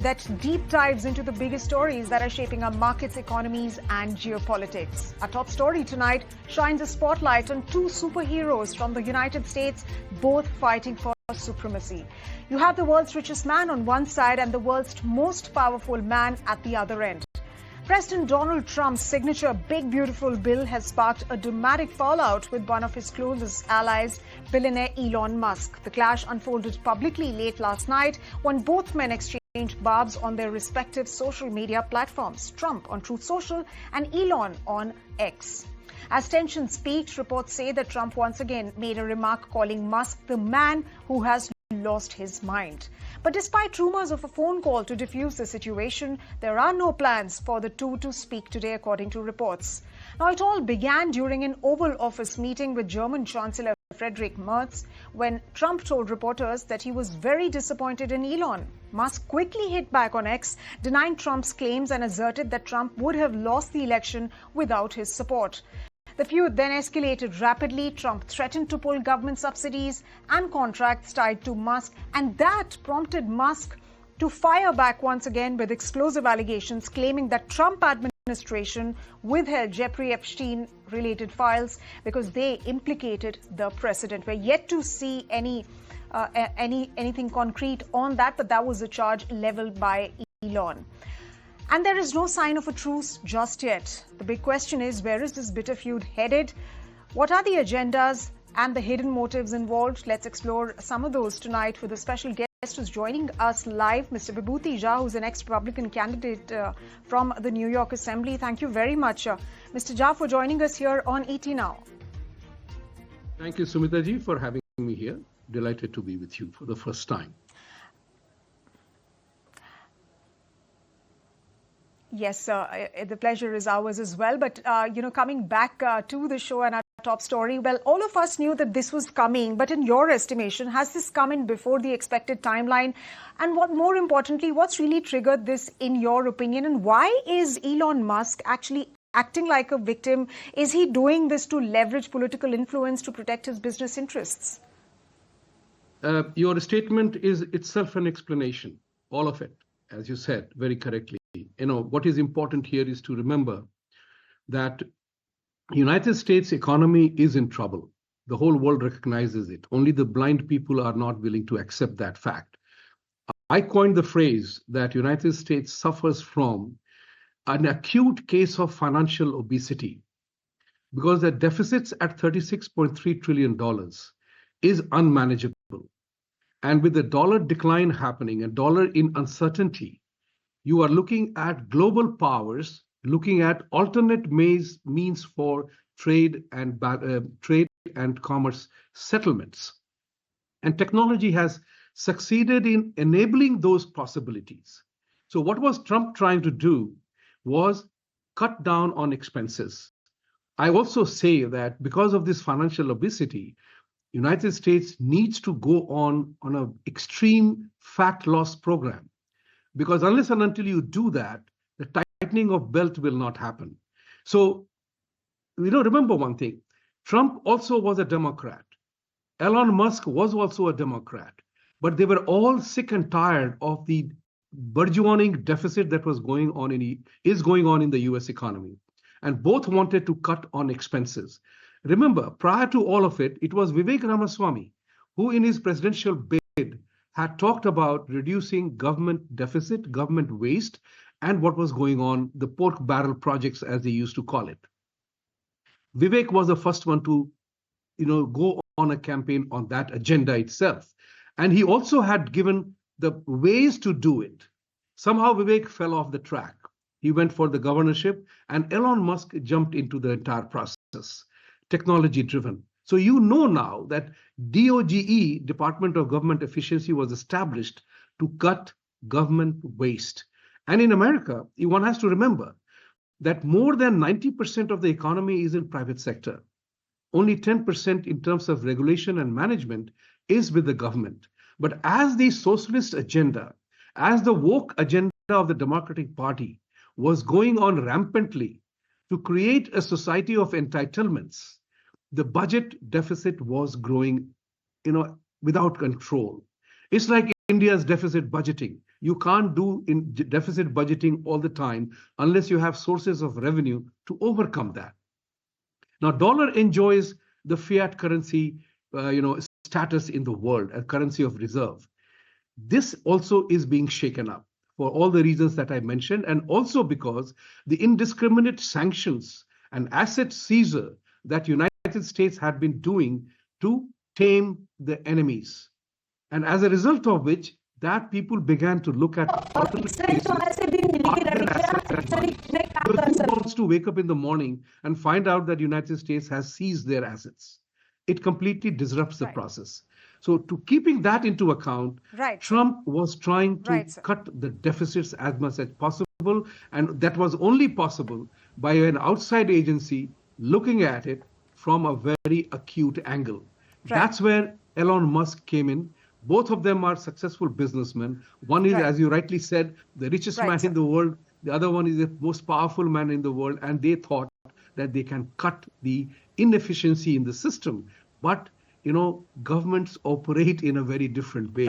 that deep dives into the biggest stories that are shaping our markets, economies, and geopolitics. Our top story tonight shines a spotlight on two superheroes from the United States, both fighting for supremacy. You have the world's richest man on one side and the world's most powerful man at the other end. President Donald Trump's signature Big Beautiful Bill has sparked a dramatic fallout with one of his closest allies, billionaire Elon Musk. The clash unfolded publicly late last night when both men exchanged barbs on their respective social media platforms, Trump on Truth Social and Elon on X. As tensions peaked, reports say that Trump once again made a remark calling Musk the man who has lost his mind. But despite rumors of a phone call to defuse the situation, there are no plans for the two to speak today, according to reports. Now, it all began during an Oval Office meeting with German Chancellor Friedrich Merz, when Trump told reporters that he was very disappointed in Elon. Musk quickly hit back on X, denying Trump's claims and asserted that Trump would have lost the election without his support. The feud then escalated rapidly. Trump threatened to pull government subsidies and contracts tied to Musk, and that prompted Musk to fire back once again with explosive allegations claiming that Trump administration withheld Jeffrey Epstein-related files because they implicated the president. We're yet to see anything concrete on that, but that was a charge leveled by Elon. And there is no sign of a truce just yet. The big question is, where is this bitter feud headed? What are the agendas and the hidden motives involved? Let's explore some of those tonight with a special guest who's joining us live, Mr. Vibhuti Jha, who's an ex-Republican candidate from the New York Assembly. Thank you very much, Mr. Jha, for joining us here on ET Now. Thank you, Sumita ji, for having me here. Delighted to be with you for the first time. Yes, the pleasure is ours as well. But, coming back to the show and our top story, well, all of us knew that this was coming. But in your estimation, has this come in before the expected timeline? And what more importantly, what's really triggered this in your opinion? And why is Elon Musk actually acting like a victim? Is he doing this to leverage political influence to protect his business interests? Your statement is itself an explanation, all of it, as you said very correctly. What is important here is to remember that United States economy is in trouble. The whole world recognizes it. Only the blind people are not willing to accept that fact. I coined the phrase that United States suffers from an acute case of financial obesity because the deficits at $36.3 trillion is unmanageable. And with the dollar decline happening and dollar in uncertainty, you are looking at global powers, looking at alternate means for trade and commerce settlements. And technology has succeeded in enabling those possibilities. So what was Trump trying to do was cut down on expenses. I also say that because of this financial obesity, United States needs to go on an extreme fat loss program. Because unless and until you do that, the tightening of belt will not happen. So, remember one thing. Trump also was a Democrat. Elon Musk was also a Democrat. But they were all sick and tired of the burgeoning deficit that is going on in the US economy. And both wanted to cut on expenses. Remember, prior to all of it, it was Vivek Ramaswamy who in his presidential bid had talked about reducing government deficit, government waste, and what was going on, the pork barrel projects, as they used to call it. Vivek was the first one to, go on a campaign on that agenda itself. And he also had given the ways to do it. Somehow Vivek fell off the track. He went for the governorship, and Elon Musk jumped into the entire process, technology-driven. So now that DOGE, Department of Government Efficiency, was established to cut government waste. And in America, one has to remember that more than 90% of the economy is in private sector. Only 10% in terms of regulation and management is with the government. But as the socialist agenda, as the woke agenda of the Democratic Party was going on rampantly to create a society of entitlements, the budget deficit was growing, without control. It's like India's deficit budgeting. You can't do deficit budgeting all the time unless you have sources of revenue to overcome that. Now, dollar enjoys the fiat currency, status in the world, a currency of reserve. This also is being shaken up for all the reasons that I mentioned, and also because the indiscriminate sanctions and asset seizure that United States had been doing to tame the enemies. And as a result of which, that people began to look at alternate places, who wants to wake up in the morning and find out that United States has seized their assets. It completely disrupts the process. So to keeping that into account, Trump was trying to cut the deficits as much as possible. And that was only possible by an outside agency looking at it from a very acute angle. That's where Elon Musk came in. Both of them are successful businessmen. One is, as you rightly said, the richest man in the world. The other one is the most powerful man in the world. And they thought that they can cut the inefficiency in the system. But, governments operate in a very different way.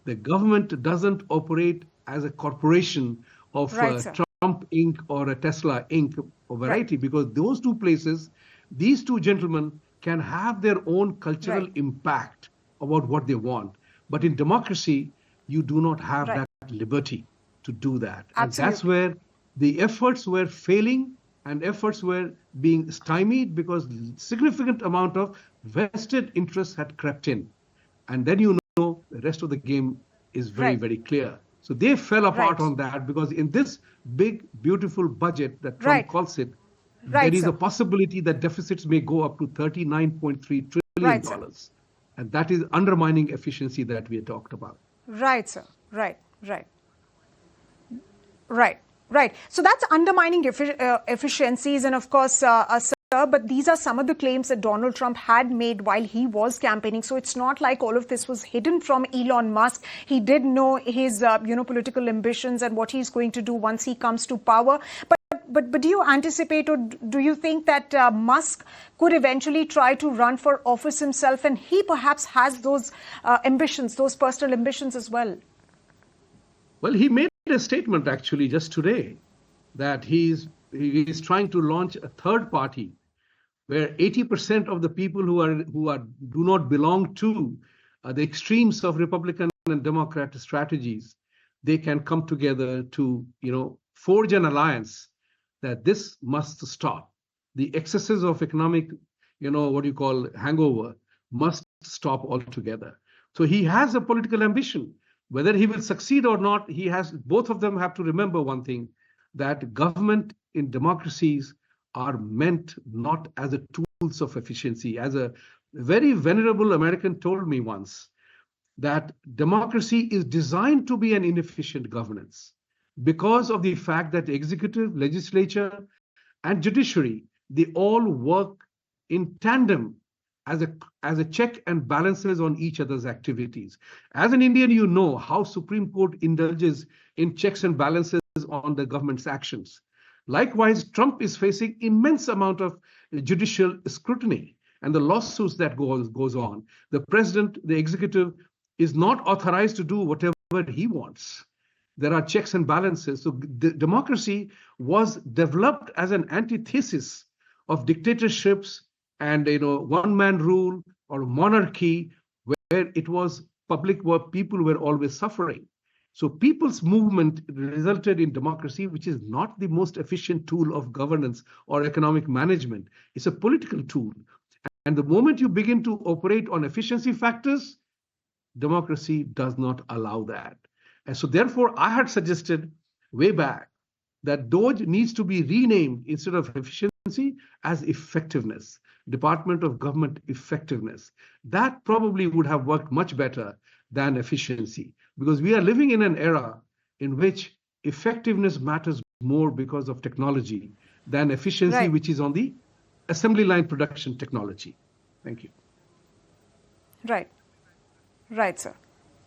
The government doesn't operate as a corporation of Trump Inc. or a Tesla Inc. or variety, because those two places, these two gentlemen can have their own cultural impact about what they want. But in democracy, you do not have that liberty to do that. And that's where the efforts were failing and efforts were being stymied because significant amount of vested interests had crept in. And then the rest of the game is very, very clear. So they fell apart on that because in this big, beautiful budget that Trump calls it, there is a possibility that deficits may go up to $39.3 trillion. And that is undermining efficiency that we had talked about. Right, sir. Right. So that's undermining efficiencies. And of course, sir, but these are some of the claims that Donald Trump had made while he was campaigning. So it's not like all of this was hidden from Elon Musk. He did know his, political ambitions and what he's going to do once he comes to power. But do you anticipate or do you think that Musk could eventually try to run for office himself, and he perhaps has those ambitions, those personal ambitions as well? Well, he made a statement actually just today that he is trying to launch a third party where 80% of the people who do not belong to the extremes of Republican and Democrat strategies, they can come together to forge an alliance that this must stop. The excesses of economic, hangover must stop altogether. So he has a political ambition. Whether he will succeed or not, both of them have to remember one thing, that government in democracies are meant not as a tools of efficiency. As a very venerable American told me once, that democracy is designed to be an inefficient governance, because of the fact that the executive, legislature, and judiciary, they all work in tandem as a check and balances on each other's activities. As an Indian, you know how Supreme Court indulges in checks and balances on the government's actions. Likewise, Trump is facing immense amount of judicial scrutiny and the lawsuits that goes on. The president, the executive, is not authorized to do whatever he wants. There are checks and balances. So democracy was developed as an antithesis of dictatorships and one-man rule or monarchy, where it was public, where people were always suffering. So people's movement resulted in democracy, which is not the most efficient tool of governance or economic management. It's a political tool. And the moment you begin to operate on efficiency factors, democracy does not allow that. And so therefore, I had suggested way back that DOGE needs to be renamed instead of efficiency as effectiveness, Department of Government Effectiveness. That probably would have worked much better than efficiency, because we are living in an era in which effectiveness matters more because of technology than efficiency, which is on the assembly line production technology. Thank you. Right, sir.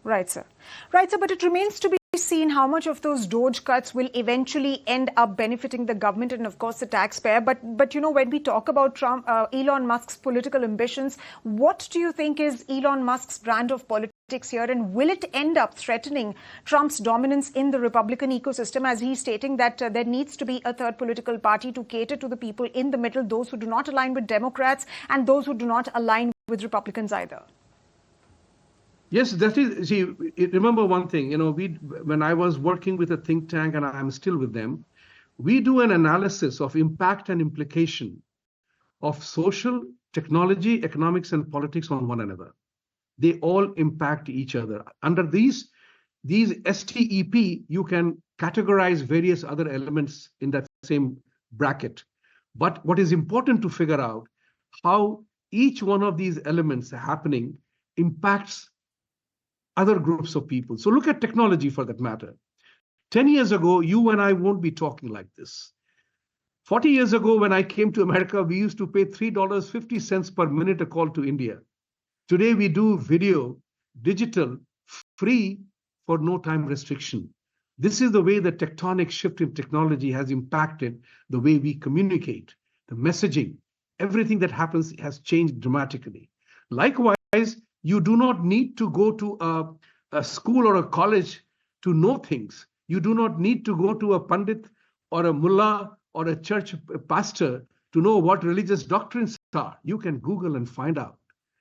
But it remains to be seen how much of those Doge cuts will eventually end up benefiting the government and, of course, the taxpayer. But you know, when we talk about Elon Musk's political ambitions, what do you think is Elon Musk's brand of politics here? And will it end up threatening Trump's dominance in the Republican ecosystem, as he's stating that there needs to be a third political party to cater to the people in the middle, those who do not align with Democrats and those who do not align with Republicans either? Yes, that is. See, remember one thing. You know, when I was working with a think tank, and I'm still with them, we do an analysis of impact and implication of social, technology, economics, and politics on one another. They all impact each other. Under these STEP, you can categorize various other elements in that same bracket. But what is important to figure out how each one of these elements happening impacts other groups of people. So look at technology for that matter. 10 years ago, you and I won't be talking like this. 40 years ago, when I came to America, we used to pay $3.50 per minute a call to India. Today, we do video, digital, free for no time restriction. This is the way the tectonic shift in technology has impacted the way we communicate, the messaging. Everything that happens has changed dramatically. Likewise, you do not need to go to a school or a college to know things. You do not need to go to a pandit or a mullah or a church pastor to know what religious doctrines are. You can Google and find out.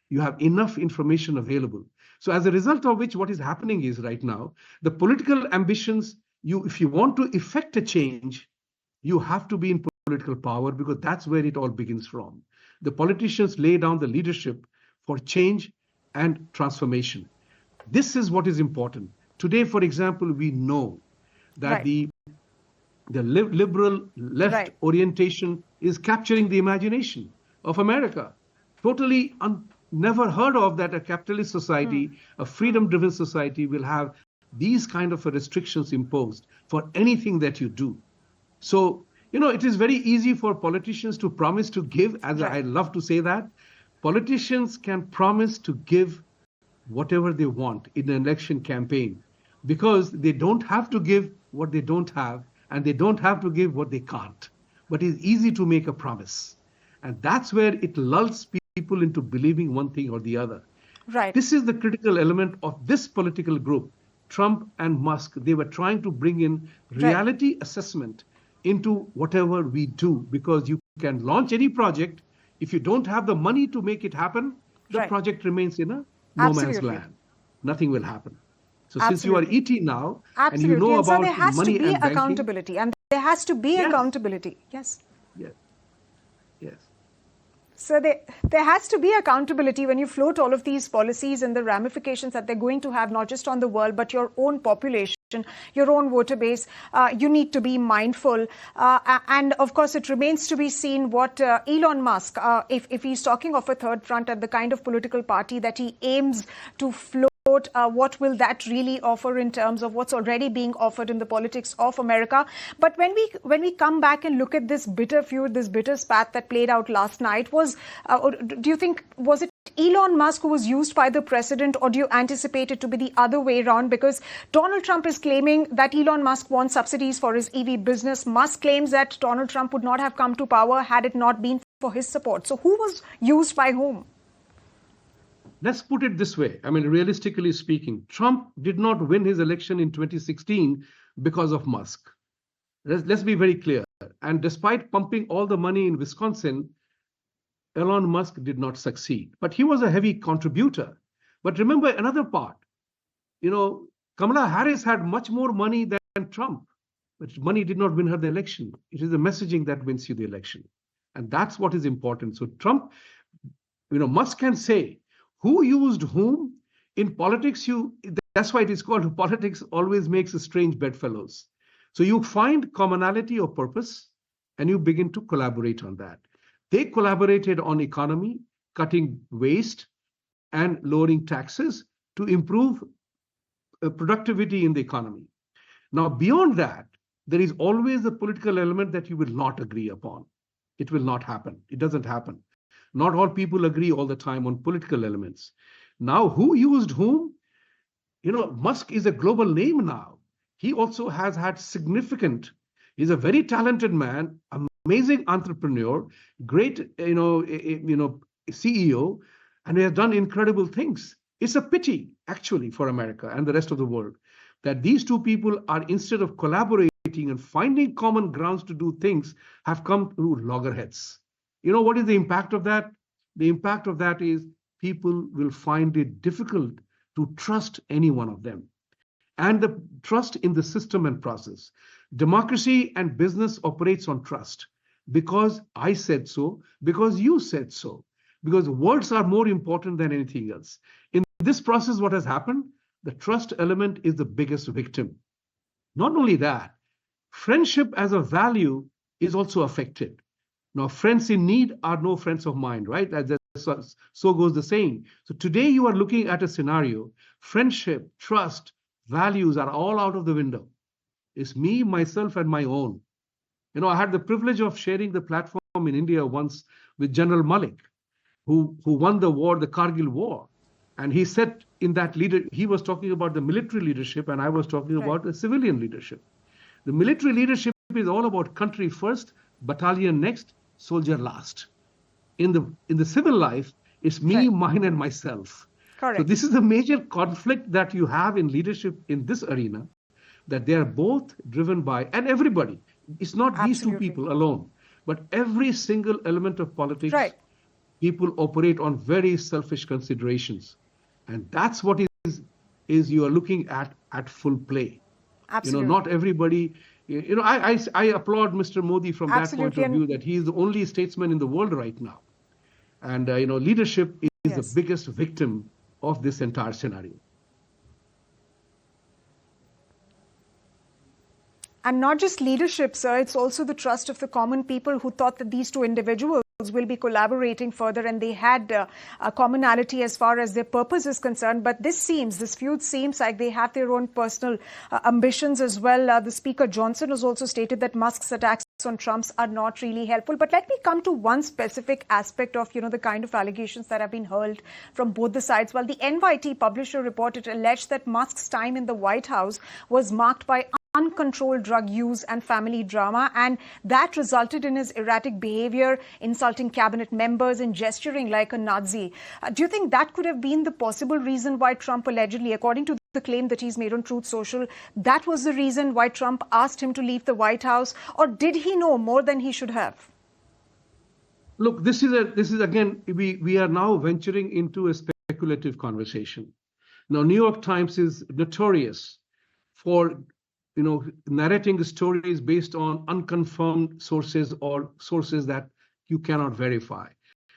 You have enough information available. So as a result of which, what is happening is right now, the political ambitions, if you want to effect a change, you have to be in political power, because that's where it all begins from. The politicians lay down the leadership for change and transformation. This is what is important. Today, for example, we know that the liberal left orientation is capturing the imagination of America. Totally never heard of that a capitalist society, a freedom-driven society will have these kind of restrictions imposed for anything that you do. So, you know, it is very easy for politicians to promise to give, as I love to say that. Politicians can promise to give whatever they want in an election campaign, because they don't have to give what they don't have, and they don't have to give what they can't. But it's easy to make a promise. And that's where it lulls people into believing one thing or the other. Right. This is the critical element of this political group, Trump and Musk. They were trying to bring in reality assessment into whatever we do, because you can launch any project. If you don't have the money to make it happen, the project remains in a no man's land. Nothing will happen. So since you are ET now, and you know about money and banking, there has to be accountability, and there has to be accountability. Yes. Yes. Yes. So there has to be accountability when you float all of these policies and the ramifications that they're going to have, not just on the world, but your own population, your own voter base. You need to be mindful. And of course, it remains to be seen what Elon Musk, if he's talking of a third front and the kind of political party that he aims to float, what will that really offer in terms of what's already being offered in the politics of America? But when we come back and look at this bitter feud, this bitter spat that played out last night, do you think, was it Elon Musk who was used by the president, or do you anticipate it to be the other way around? Because Donald Trump is claiming that Elon Musk wants subsidies for his EV business. Musk claims that Donald Trump would not have come to power had it not been for his support. So who was used by whom? Let's put it this way. I mean, realistically speaking, Trump did not win his election in 2016 because of Musk. Let's be very clear. And despite pumping all the money in Wisconsin, Elon Musk did not succeed. But he was a heavy contributor. But remember another part. You know, Kamala Harris had much more money than Trump, but money did not win her the election. It is the messaging that wins you the election. And that's what is important. So Trump, Musk can say, who used whom? In politics, that's why it is called politics always makes a strange bedfellows. So you find commonality of purpose and you begin to collaborate on that. They collaborated on economy, cutting waste and lowering taxes to improve productivity in the economy. Now, beyond that, there is always a political element that you will not agree upon. It will not happen. It doesn't happen. Not all people agree all the time on political elements. Now, who used whom? Musk is a global name now. he also has had significant, he's a very talented man, amazing entrepreneur, great, CEO, and he has done incredible things. It's a pity, actually, for America and the rest of the world, that these two people are, instead of collaborating and finding common grounds to do things, have come to loggerheads. You know what is the impact of that? The impact of that is people will find it difficult to trust any one of them. And the trust in the system and process. Democracy and business operates on trust. Because I said so, because you said so, because words are more important than anything else. In this process, what has happened? The trust element is the biggest victim. Not only that, friendship as a value is also affected. Now, friends in need are no friends of mine, right? So goes the saying. So today you are looking at a scenario, friendship, trust, values are all out of the window. It's me, myself, and my own. You know, I had the privilege of sharing the platform in India once with General Malik, who won the war, the Kargil war. And he said in that he was talking about the military leadership, and I was talking about the civilian leadership. The military leadership is all about country first, battalion next, soldier last. In the civil life, it's me, mine, and myself. Correct. So this is a major conflict that you have in leadership in this arena, that they are both driven by, and everybody, it's not these two people alone, but every single element of politics, people operate on very selfish considerations. And that's what is you are looking at full play. Absolutely. Not everybody, I applaud Mr. Modi from that point of view, that he is the only statesman in the world right now. And, leadership is the biggest victim of this entire scenario. And not just leadership, sir, it's also the trust of the common people who thought that these two individuals will be collaborating further, and they had a commonality as far as their purpose is concerned. But this feud seems like they have their own personal ambitions as well. The Speaker Johnson has also stated that Musk's attacks on Trump's are not really helpful. But let me come to one specific aspect of, the kind of allegations that have been hurled from both the sides. Well, the NYT publisher reported alleged that Musk's time in the White House was marked by uncontrolled drug use and family drama, and that resulted in his erratic behavior, insulting cabinet members and gesturing like a Nazi. Do you think that could have been the possible reason why Trump allegedly, according to the claim that he's made on Truth Social, that was the reason why Trump asked him to leave the White House? Or did he know more than he should have? Look, this is again, we are now venturing into a speculative conversation. Now, New York Times is notorious for narrating stories based on unconfirmed sources or sources that you cannot verify.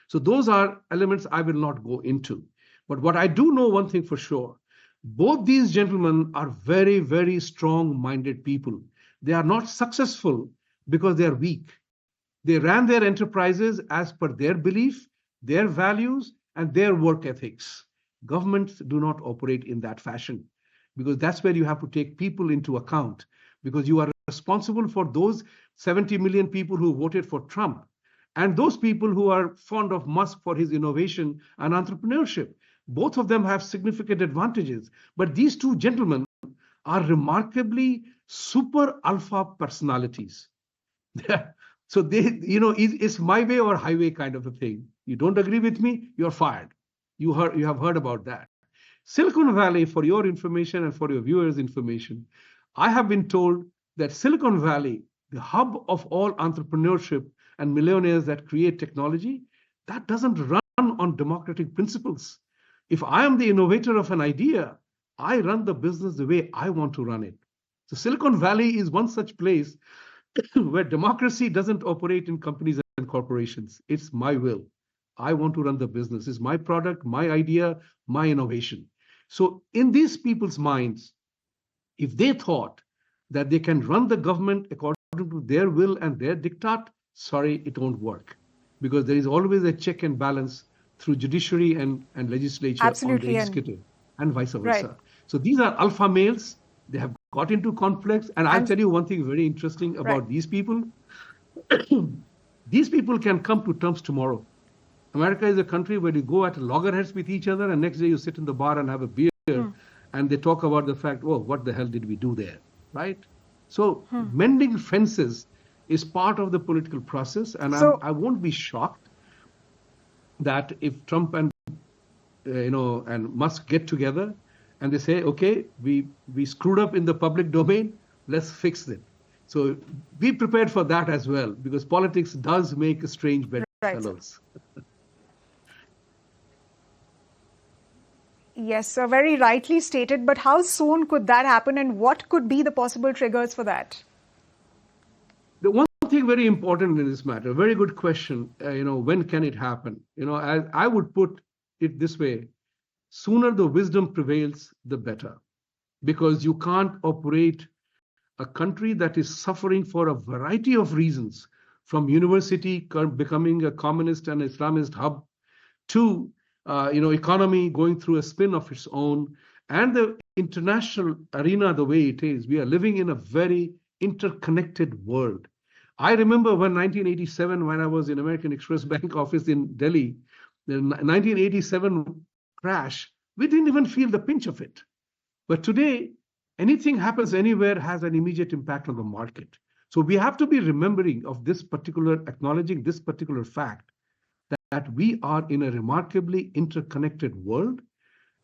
So those are elements I will not go into. But what I do know one thing for sure, both these gentlemen are very, very strong-minded people. They are not successful because they are weak. They ran their enterprises as per their belief, their values, and their work ethics. Governments do not operate in that fashion, because that's where you have to take people into account, because you are responsible for those 70 million people who voted for Trump and those people who are fond of Musk for his innovation and entrepreneurship. Both of them have significant advantages, but these two gentlemen are remarkably super alpha personalities. So it's my way or highway kind of a thing. You don't agree with me, you're fired. You have heard about that. Silicon Valley, for your information and for your viewers' information, I have been told that Silicon Valley, the hub of all entrepreneurship and millionaires that create technology, that doesn't run on democratic principles. If I am the innovator of an idea, I run the business the way I want to run it. So Silicon Valley is one such place where democracy doesn't operate in companies and corporations. It's my will. I want to run the business. It's my product, my idea, my innovation. So in these people's minds, if they thought that they can run the government according to their will and their diktat, sorry, it won't work. Because there is always a check and balance through judiciary and legislature on the executive and vice versa. Right. So these are alpha males. They have got into conflicts. And I'll tell you one thing very interesting about these people. These people can come to terms tomorrow. America is a country where you go at loggerheads with each other, and next day you sit in the bar and have a beer, and they talk about the fact, oh, what the hell did we do there, right? So mending fences is part of the political process, and I won't be shocked that if Trump and and Musk get together and they say, okay, we screwed up in the public domain, let's fix it. So be prepared for that as well, because politics does make strange bedfellows. Yes, sir, very rightly stated. But how soon could that happen, and what could be the possible triggers for that? The one thing very important in this matter, very good question, when can it happen? I would put it this way: sooner the wisdom prevails, the better, because you can't operate a country that is suffering for a variety of reasons, from university becoming a communist and Islamist hub to economy going through a spin of its own, and the international arena the way it is. We are living in a very interconnected world. I remember when 1987, when I was in American Express Bank office in Delhi, the 1987 crash, we didn't even feel the pinch of it. But today, anything happens anywhere has an immediate impact on the market. So we have to be remembering of this particular, acknowledging this particular fact, that we are in a remarkably interconnected world,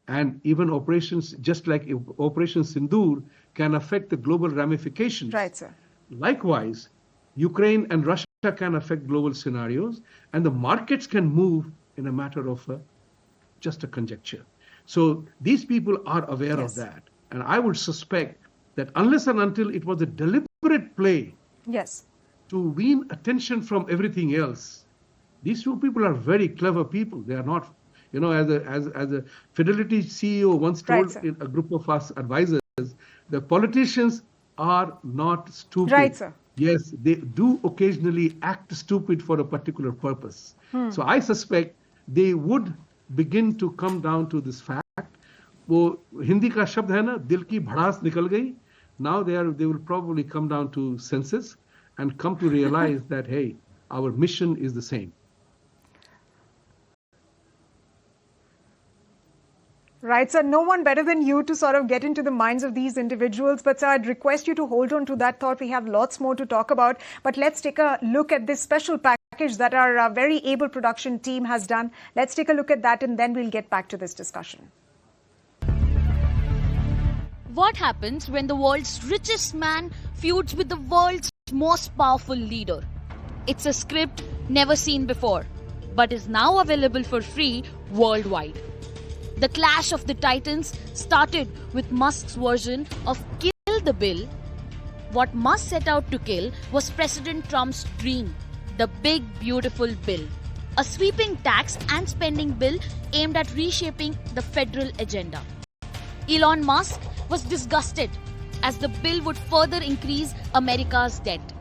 and even operations, just like Operation Sindoor, can affect the global ramifications. Right, sir. Likewise, Ukraine and Russia can affect global scenarios, and the markets can move in a matter of just a conjecture. So these people are aware of that. And I would suspect that unless and until it was a deliberate play to wean attention from everything else, these two people are very clever people. They are not, as a Fidelity CEO once told a group of us advisors, the politicians are not stupid. Right, sir. Yes, they do occasionally act stupid for a particular purpose. So I suspect they would begin to come down to this fact. वो हिंदी का शब्द है ना, दिल की भड़ास निकल गई. Now they will probably come down to senses and come to realize that, hey, our mission is the same. Right, sir. No one better than you to sort of get into the minds of these individuals. But, sir, I'd request you to hold on to that thought. We have lots more to talk about. But let's take a look at this special package that our very able production team has done. Let's take a look at that, and then we'll get back to this discussion. What happens when the world's richest man feuds with the world's most powerful leader? It's a script never seen before, but is now available for free worldwide. The clash of the titans started with Musk's version of Kill the Bill. What Musk set out to kill was President Trump's dream, the Big Beautiful Bill, a sweeping tax and spending bill aimed at reshaping the federal agenda. Elon Musk was disgusted as the bill would further increase America's debt.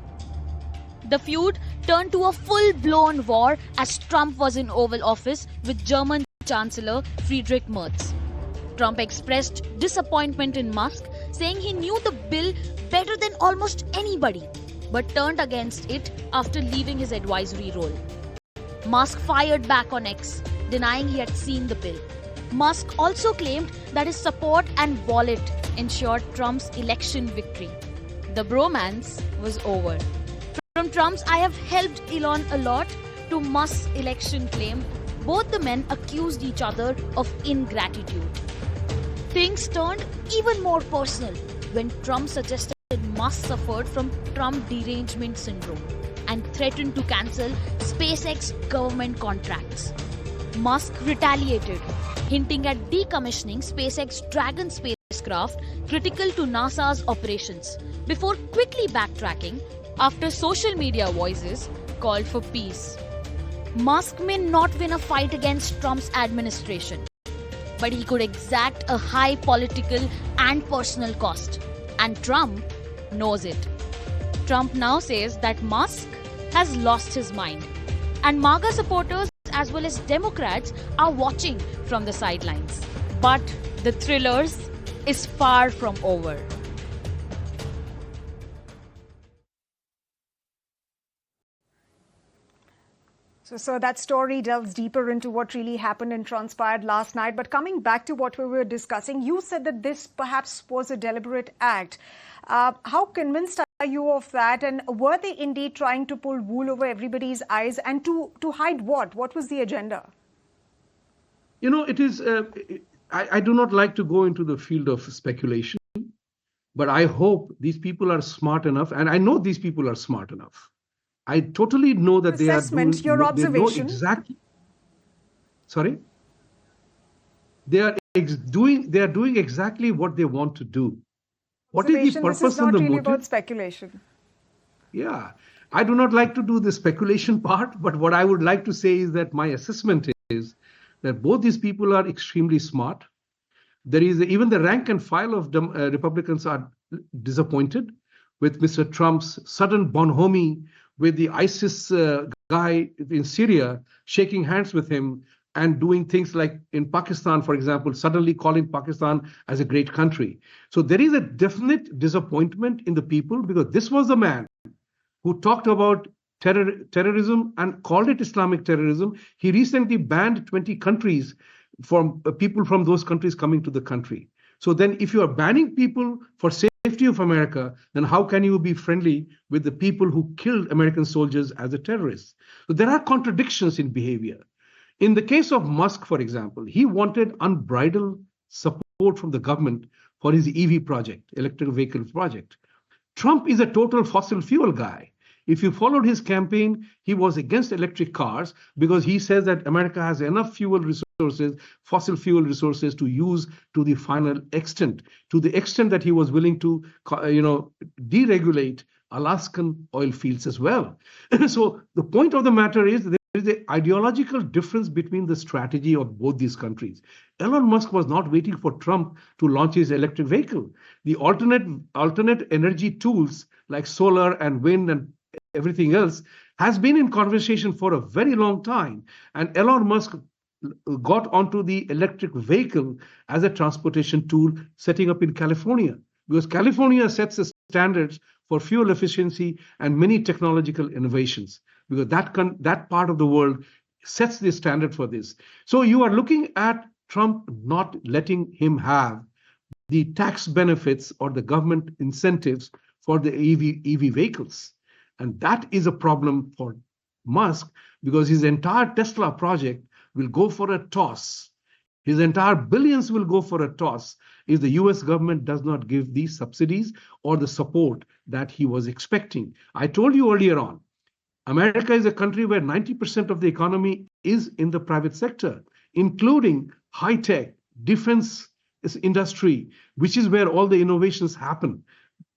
The feud turned to a full-blown war as Trump was in Oval Office with German Chancellor Friedrich Merz. Trump expressed disappointment in Musk, saying he knew the bill better than almost anybody, but turned against it after leaving his advisory role. Musk fired back on X, denying he had seen the bill. Musk also claimed that his support and wallet ensured Trump's election victory. The bromance was over. From Trump's "I have helped Elon a lot" to Musk's election claim, both the men accused each other of ingratitude. Things turned even more personal when Trump suggested Musk suffered from Trump derangement syndrome and threatened to cancel SpaceX government contracts. Musk retaliated, hinting at decommissioning SpaceX Dragon spacecraft critical to NASA's operations, before quickly backtracking after social media voices called for peace. Musk may not win a fight against Trump's administration, but he could exact a high political and personal cost, and Trump knows it. Trump now says that Musk has lost his mind, and MAGA supporters as well as Democrats are watching from the sidelines. But the thrillers is far from over. So that story delves deeper into what really happened and transpired last night. But coming back to what we were discussing, you said that this perhaps was a deliberate act. How convinced are you of that? And were they indeed trying to pull wool over everybody's eyes, and to hide what? What was the agenda? You know, it is. I do not like to go into the field of speculation, but I hope these people are smart enough, and I know these people are smart enough. I totally know that they are doing. Your observation. They know exactly. Sorry. They are doing exactly what they want to do. What is the purpose this is not and the really motive? about speculation. Yeah, I do not like to do the speculation part, but what I would like to say is that my assessment is that both these people are extremely smart. There is even the rank and file of Republicans are disappointed with Mr. Trump's sudden bonhomie with the ISIS guy in Syria, shaking hands with him and doing things like in Pakistan, for example, suddenly calling Pakistan as a great country. So there is a definite disappointment in the people, because this was the man who talked about terrorism and called it Islamic terrorism. He recently banned 20 countries from people from those countries coming to the country. So then if you are banning people for safety of America, then how can you be friendly with the people who killed American soldiers as a terrorist? So there are contradictions in behavior. In the case of Musk, for example, he wanted unbridled support from the government for his EV project, electric vehicle project. Trump is a total fossil fuel guy. If you followed his campaign, he was against electric cars because he says that America has enough fuel resources, fossil fuel resources, to use to the final extent, to the extent that he was willing to, deregulate Alaskan oil fields as well. So the point of the matter is that there is an ideological difference between the strategy of both these countries. Elon Musk was not waiting for Trump to launch his electric vehicle. The alternate energy tools like solar and wind and everything else has been in conversation for a very long time. And Elon Musk got onto the electric vehicle as a transportation tool, setting up in California, because California sets the standards for fuel efficiency and many technological innovations, because that part of the world sets the standard for this. So you are looking at Trump not letting him have the tax benefits or the government incentives for the EV vehicles. And that is a problem for Musk, because his entire Tesla project will go for a toss. His entire billions will go for a toss if the US government does not give these subsidies or the support that he was expecting. I told you earlier on, America is a country where 90% of the economy is in the private sector, including high-tech, defense industry, which is where all the innovations happen.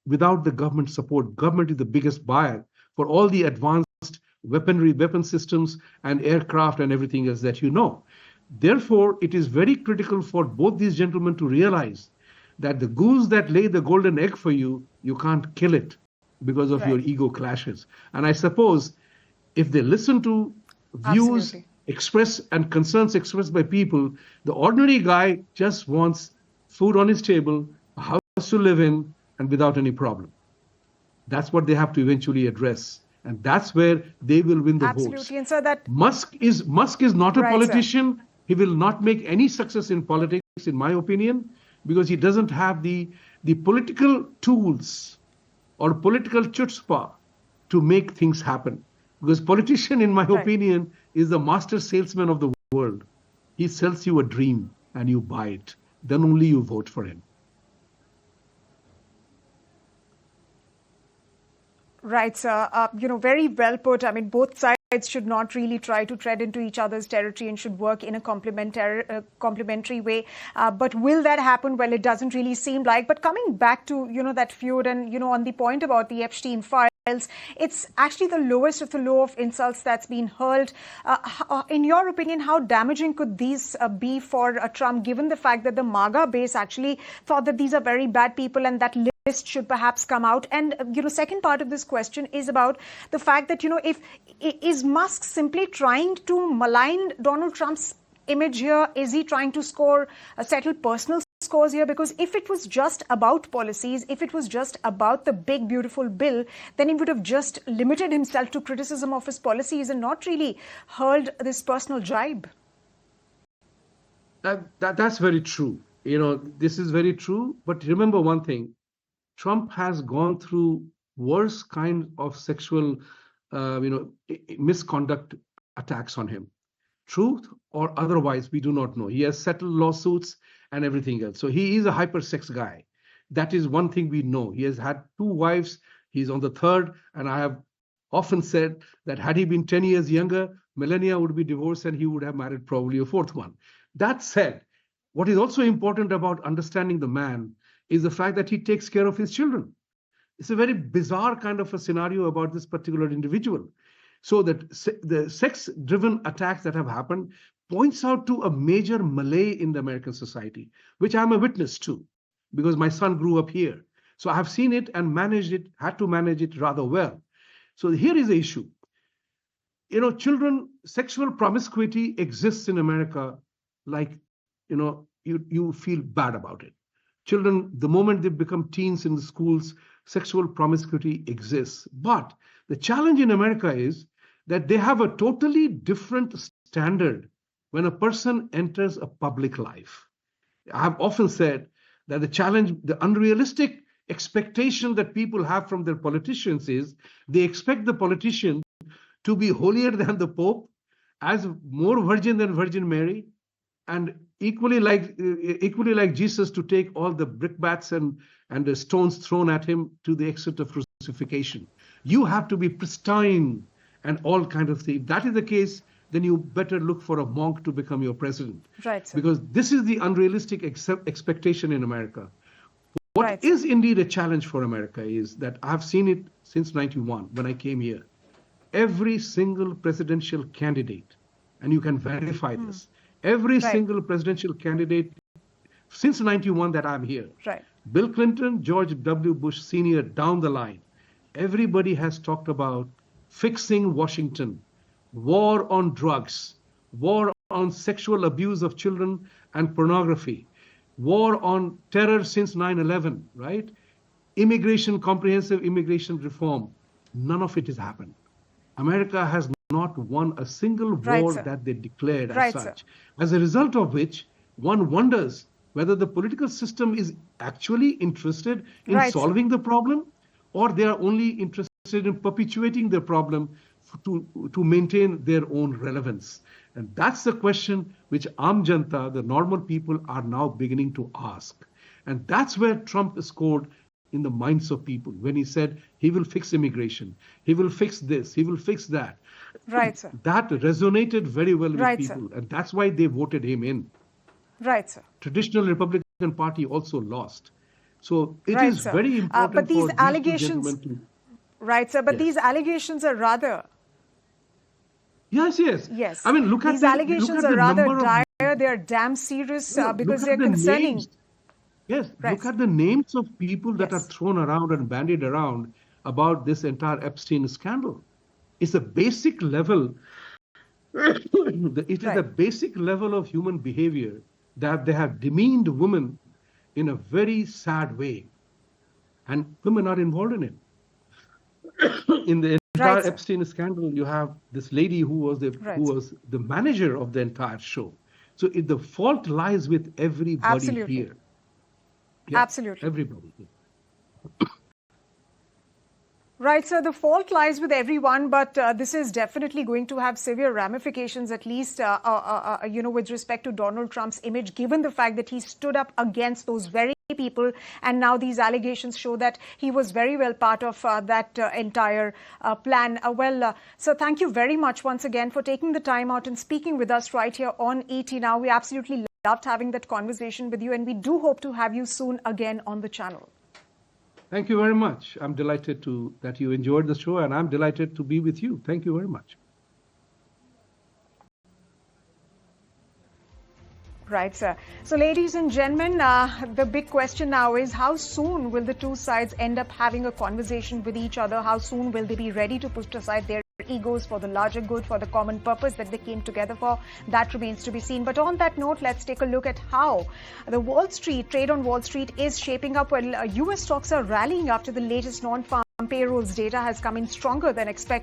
Without the government support, government is the biggest buyer for all the advanced weapon systems and aircraft and everything else that you know. Therefore, it is very critical for both these gentlemen to realize that the goose that laid the golden egg for you, you can't kill it because of your ego clashes. And I suppose if they listen to views expressed and concerns expressed by people, the ordinary guy just wants food on his table, a house to live in, and without any problem. That's what they have to eventually address. And that's where they will win the votes. And so that Musk is not a politician. Sir. He will not make any success in politics, in my opinion, because he doesn't have the political tools or political chutzpah to make things happen. Because politician, in my opinion, is the master salesman of the world. He sells you a dream and you buy it. Then only you vote for him. Right, sir. Very well put. I mean, both sides should not really try to tread into each other's territory and should work in a complementary way. But will that happen? Well, it doesn't really seem like. But coming back to, that feud and, on the point about the Epstein files, it's actually the lowest of the low of insults that's been hurled. In your opinion, how damaging could these be for Trump, given the fact that the MAGA base actually thought that these are very bad people and that list should perhaps come out? And, second part of this question is about the fact that, is Musk simply trying to malign Donald Trump's image here? Is he trying to settle personal scores here, because if it was just about policies, if it was just about the big, beautiful bill, then he would have just limited himself to criticism of his policies and not really hurled this personal jibe. That's very true. This is very true. But remember one thing, Trump has gone through worse kind of sexual, misconduct attacks on him. Truth or otherwise, we do not know. He has settled lawsuits and everything else. So he is a hypersex guy. That is one thing we know. He has had 2 wives. He's on the 3rd. And I have often said that had he been 10 years younger, Melania would be divorced and he would have married probably a 4th one. That said, what is also important about understanding the man is the fact that he takes care of his children. It's a very bizarre kind of a scenario about this particular individual. So that the sex-driven attacks that have happened points out to a major malay in the American society, which I'm a witness to, because my son grew up here. So I have seen it and managed it, had to manage it rather well. So here is the issue. Children, sexual promiscuity exists in America like, you feel bad about it. Children, the moment they become teens in the schools, sexual promiscuity exists. But the challenge in America is that they have a totally different standard when a person enters a public life. I have often said that the challenge, the unrealistic expectation that people have from their politicians is they expect the politician to be holier than the Pope, as more virgin than Virgin Mary, and equally like Jesus to take all the brickbats and the stones thrown at him to the extent of crucifixion. You have to be pristine and all kind of things. If that is the case, then you better look for a monk to become your president. Right, sir. Because this is the unrealistic expectation in America. What is indeed a challenge for America is that I've seen it since 91 when I came here. Every single presidential candidate, and you can verify this, every single presidential candidate since 91 that I'm here, Bill Clinton, George W. Bush Sr. down the line, everybody has talked about fixing Washington, war on drugs, war on sexual abuse of children and pornography, war on terror since 9/11, right? Immigration, comprehensive immigration reform. None of it has happened. America has not won a single war that they declared as such. As a result of which, one wonders whether the political system is actually interested in solving the problem, or they are only interested in perpetuating the problem to maintain their own relevance. And that's the question which Aam Janta, the normal people, are now beginning to ask. And that's where Trump scored in the minds of people when he said he will fix immigration, he will fix this, he will fix that. Right, sir. That resonated very well with people, and that's why they voted him in. Right, sir. Traditional Republican Party also lost. So it is very important but these for allegations, these two gentlemen to... Right, sir. But these allegations are rather... Yes. I mean, look at these allegations are rather dire. They are damn serious because they are concerning. Yes, look at the names of people that are thrown around and bandied around about this entire Epstein scandal. It's a basic level. It is a basic level of human behavior that they have demeaned women in a very sad way, and women are involved in it. In the entire Epstein scandal, you have this lady who was the manager of the entire show. So the fault lies with everybody here. Yeah, Absolutely. Everybody. Right, so the fault lies with everyone, but this is definitely going to have severe ramifications, at least, with respect to Donald Trump's image, given the fact that he stood up against those very people. And now these allegations show that he was very well part of that entire plan. So thank you very much once again for taking the time out and speaking with us right here on ET Now. We absolutely loved having that conversation with you, and we do hope to have you soon again on the channel. Thank you very much. I'm delighted that you enjoyed the show, and I'm delighted to be with you. Thank you very much. Right, sir. So, ladies and gentlemen, the big question now is how soon will the two sides end up having a conversation with each other? How soon will they be ready to put aside their egos for the larger good, for the common purpose that they came together for. That remains to be seen. But on that note, let's take a look at how the trade on Wall Street is shaping up. Well, US stocks are rallying after the latest non-farm payrolls data has come in stronger than expected.